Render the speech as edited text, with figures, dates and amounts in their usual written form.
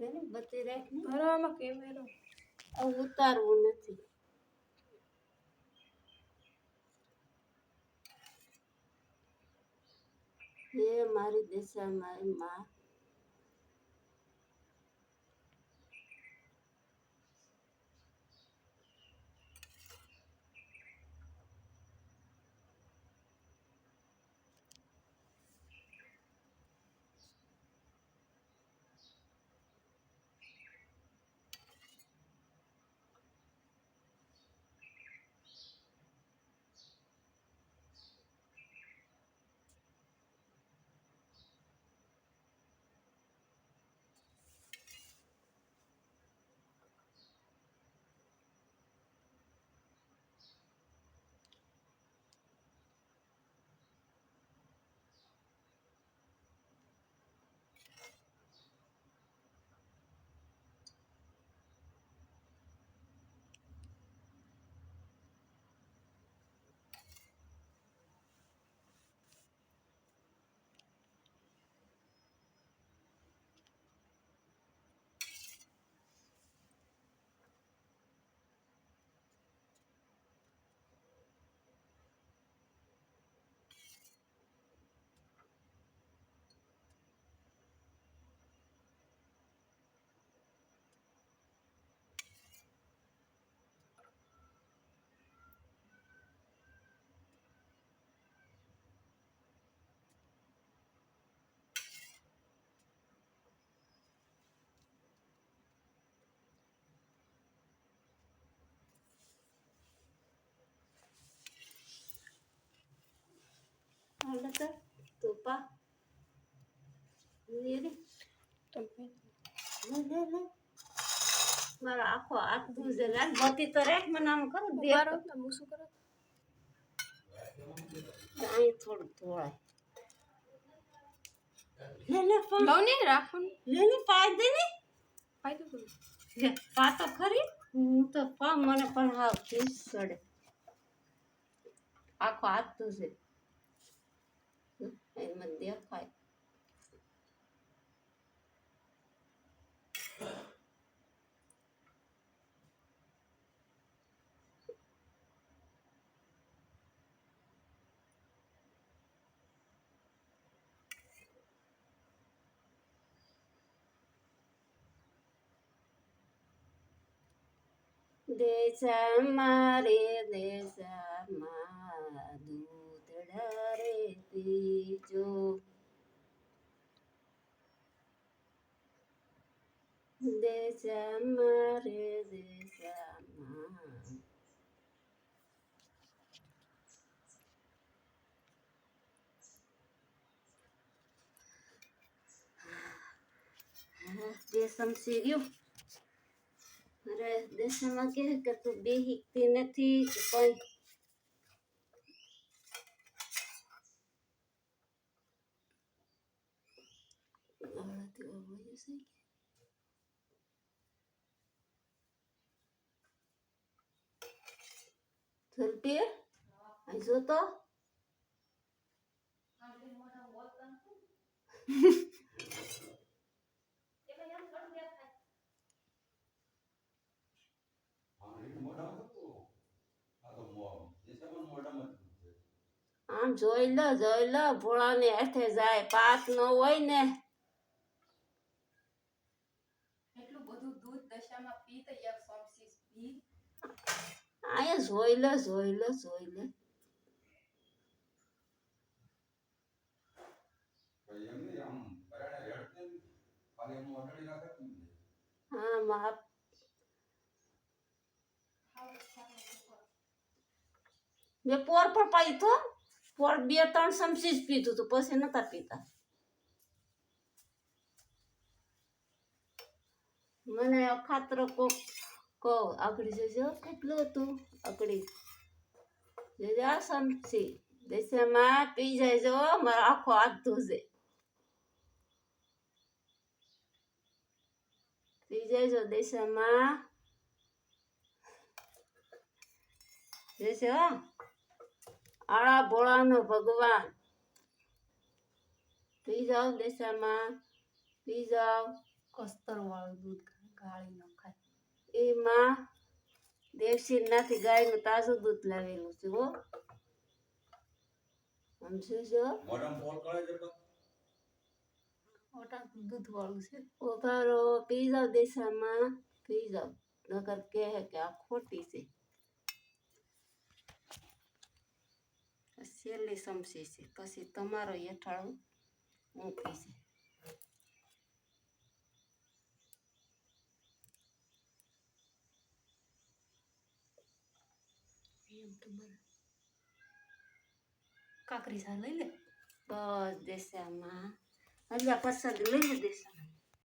એને બત્તી રાખ ને ભરવામાં કેમેરો હવે ઉતારવું નથી. હે મારી દિશા મારી માં, હાલે તો તુપા લે રે તમે લે લે મારો આખો હાથ ધોજે લે બત્તી તો રાખ મને આમ કરો દે બારો તમે શું કરો અહીં થોડું ધોળાય લે લે પણ લવને રાખો લે લે પાય દે ને ફાયદો કરો લે પા તો ખરી હું તો પા મને પણ હાવ ખીસ ચડે આખો હાથ ધોજે એમાં દેખાય દેશમાં રે દેશમાં દૂધડા રે પીજો દેશમાં રે દેશમાં દેશમ સીર્યું અરે દેશમાં કે તું બે હિકતી નથી કે કોઈ થલપી અહીં જો તો આમ જોઈ લો ભોળાને હાથે જાય પાસ ન હોય ને એટલું બધું દૂધ દશામાં પી તો એક સોમસીસ પી અહીંયા જોઈ લે હા મા મેં પોર પણ પાઈ તો પોર 2-3 ચમચી જ પીધું તો પછી નતા પીતા મને અખાતરો કોક કહો આગળ જજો કેટલું હતું આગળી જજો ચમચી દેશમાં પી જાય જો મારો આખો હાથ ધોજે પી જાય જો દેશમાં જશે આળા ભોળાનો ભગવાન પી જાઓ દેશામાં પી જાઓ કસ્તર વાળું દૂધ ગાળી નખાય. એમાં દેશી નાથી ગાયનું તાજું દૂધ લાવેલું છે હો સમજ્યો છો ઓટા દૂધ વાળું છે. ઉભારો પી જાવ દેશામાં પી જાવ નગર કહે કે આ ખોટી છે છેલ્લી સમસી છે પછી તમારો હેઠાળું ઊંઘી છે એમ તો બરાબર. કાકરી સા લઈ લે. બસ દેશામાં હલ્યા પસંદ લઈ લે દેશામાં